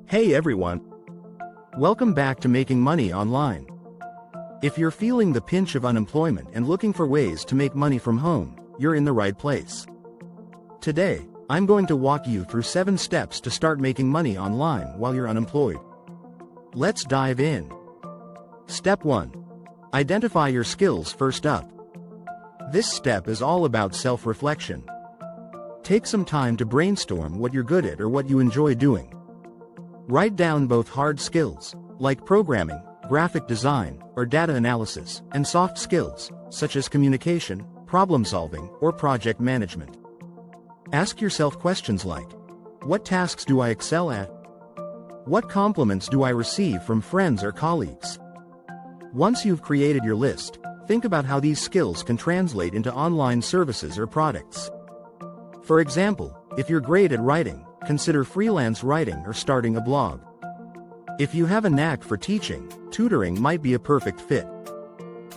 Hey everyone! Welcome back to Making Money Online. If you're feeling the pinch of unemployment and looking for ways to make money from home, you're in the right place. Today, I'm going to walk you through 7 steps to start making money online while you're unemployed. Let's dive in. Step 1. Identify your skills first up. This step is all about self-reflection. Take some time to brainstorm what you're good at or what you enjoy doing. Write down both hard skills, like programming, graphic design, or data analysis, and soft skills, such as communication, problem-solving, or project management. Ask yourself questions like, what tasks do I excel at? What compliments do I receive from friends or colleagues? Once you've created your list, think about how these skills can translate into online services or products. For example, if you're great at writing, consider freelance writing or starting a blog. If you have a knack for teaching, tutoring might be a perfect fit.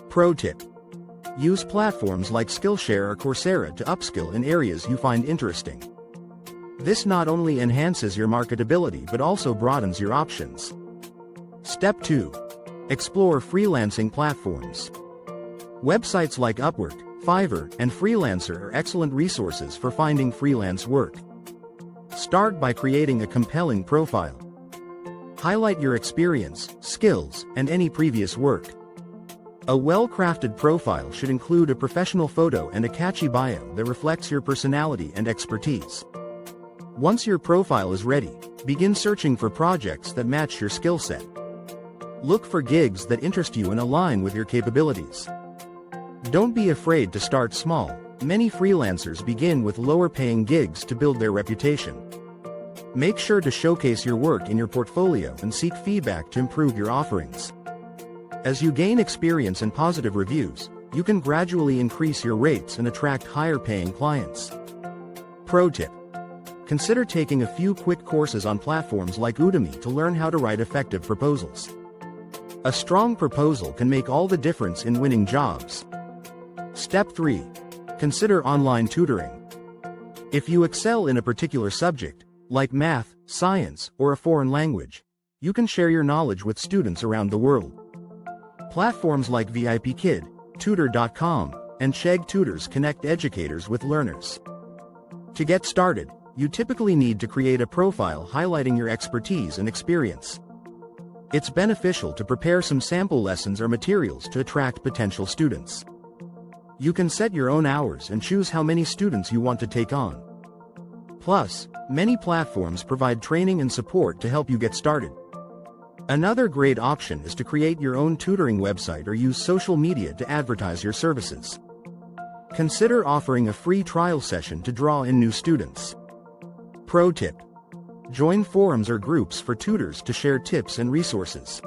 Pro tip: use platforms like Skillshare or Coursera to upskill in areas you find interesting. This not only enhances your marketability but also broadens your options. Step 2. Explore freelancing platforms. Websites like Upwork, Fiverr, and Freelancer are excellent resources for finding freelance work. Start by creating a compelling profile. Highlight your experience, skills, and any previous work. A well-crafted profile should include a professional photo and a catchy bio that reflects your personality and expertise. Once your profile is ready, begin searching for projects that match your skill set. Look for gigs that interest you and align with your capabilities. Don't be afraid to start small. Many freelancers begin with lower-paying gigs to build their reputation. Make sure to showcase your work in your portfolio and seek feedback to improve your offerings. As you gain experience and positive reviews, you can gradually increase your rates and attract higher-paying clients. Pro tip: consider taking a few quick courses on platforms like Udemy to learn how to write effective proposals. A strong proposal can make all the difference in winning jobs. Step 3. Consider online tutoring. If you excel in a particular subject, like math, science, or a foreign language, you can share your knowledge with students around the world. Platforms like VIPKid, Tutor.com, and Chegg Tutors connect educators with learners. To get started, you typically need to create a profile highlighting your expertise and experience. It's beneficial to prepare some sample lessons or materials to attract potential students. You can set your own hours and choose how many students you want to take on. Plus, many platforms provide training and support to help you get started. Another great option is to create your own tutoring website or use social media to advertise your services. Consider offering a free trial session to draw in new students. Pro tip: join forums or groups for tutors to share tips and resources.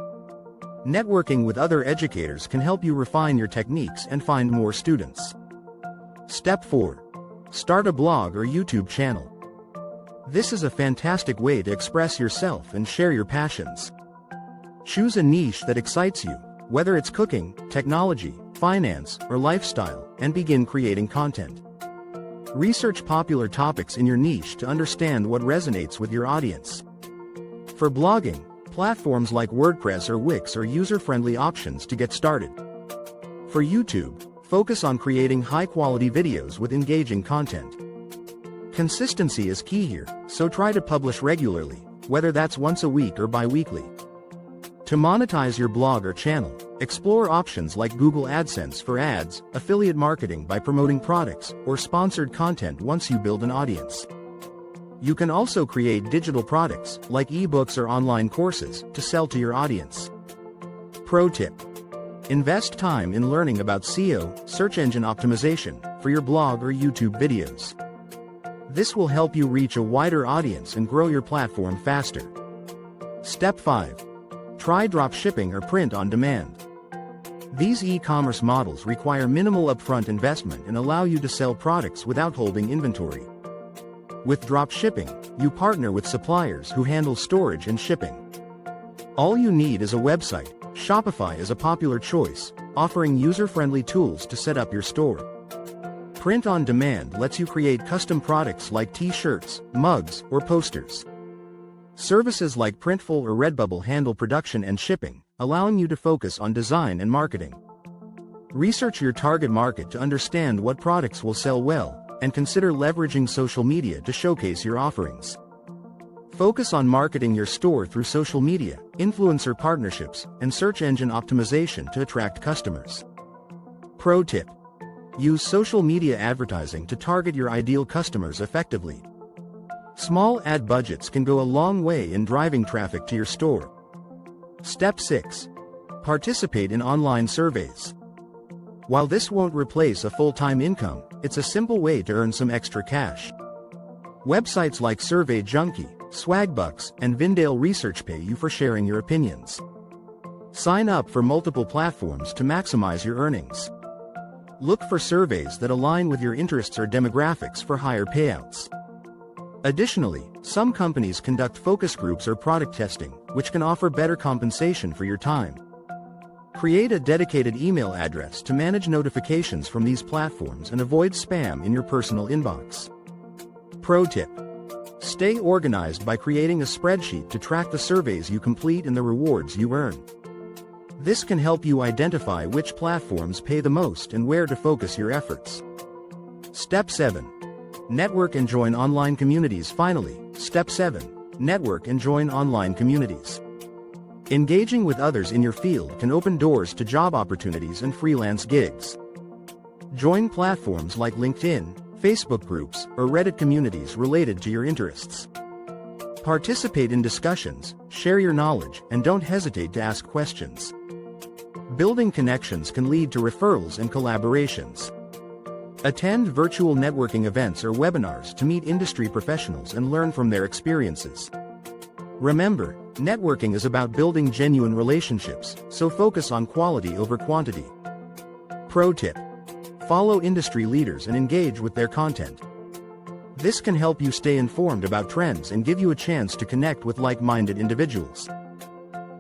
Networking with other educators can help you refine your techniques and find more students. Step 4. Start a blog or YouTube channel. This is a fantastic way to express yourself and share your passions. Choose a niche that excites you, whether it's cooking, technology, finance, or lifestyle, and begin creating content. Research popular topics in your niche to understand what resonates with your audience. For blogging, platforms like WordPress or Wix are user-friendly options to get started. For YouTube, focus on creating high-quality videos with engaging content. Consistency is key here, so try to publish regularly, whether that's once a week or bi-weekly. To monetize your blog or channel, explore options like Google AdSense for ads, affiliate marketing by promoting products, or sponsored content once you build an audience. You can also create digital products, like ebooks or online courses, to sell to your audience. Pro tip: invest time in learning about SEO, search engine optimization, for your blog or YouTube videos. This will help you reach a wider audience and grow your platform faster. Step 5. Try dropshipping or print on demand. These e-commerce models require minimal upfront investment and allow you to sell products without holding inventory. With dropshipping, you partner with suppliers who handle storage and shipping. All you need is a website. Shopify is a popular choice, offering user-friendly tools to set up your store. Print on demand lets you create custom products like t-shirts, mugs, or posters. Services like Printful or Redbubble handle production and shipping, allowing you to focus on design and marketing. Research your target market to understand what products will sell well, and consider leveraging social media to showcase your offerings. Focus on marketing your store through social media, influencer partnerships, and search engine optimization to attract customers. Pro tip: use social media advertising to target your ideal customers effectively. Small ad budgets can go a long way in driving traffic to your store. Step 6. Participate in online surveys. While this won't replace a full-time income, it's a simple way to earn some extra cash. Websites like Survey Junkie, Swagbucks, and Vindale Research pay you for sharing your opinions. Sign up for multiple platforms to maximize your earnings. Look for surveys that align with your interests or demographics for higher payouts. Additionally, some companies conduct focus groups or product testing, which can offer better compensation for your time. Create a dedicated email address to manage notifications from these platforms and avoid spam in your personal inbox. Pro tip: stay organized by creating a spreadsheet to track the surveys you complete and the rewards you earn. This can help you identify which platforms pay the most and where to focus your efforts. Step 7. Network and join online communities. Finally, Step 7. Network and join online communities. Engaging with others in your field can open doors to job opportunities and freelance gigs. Join platforms like LinkedIn, Facebook groups, or Reddit communities related to your interests. Participate in discussions, share your knowledge, and don't hesitate to ask questions. Building connections can lead to referrals and collaborations. Attend virtual networking events or webinars to meet industry professionals and learn from their experiences. Remember, networking is about building genuine relationships, so focus on quality over quantity. Pro tip: follow industry leaders and engage with their content. This can help you stay informed about trends and give you a chance to connect with like-minded individuals.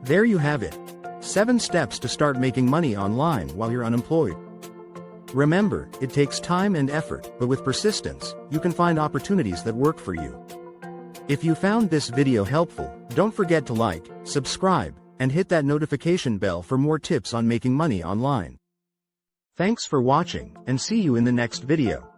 There you have it. 7 steps to start making money online while you're unemployed. Remember, it takes time and effort, but with persistence, you can find opportunities that work for you. If you found this video helpful, don't forget to like, subscribe, and hit that notification bell for more tips on making money online. Thanks for watching, and see you in the next video.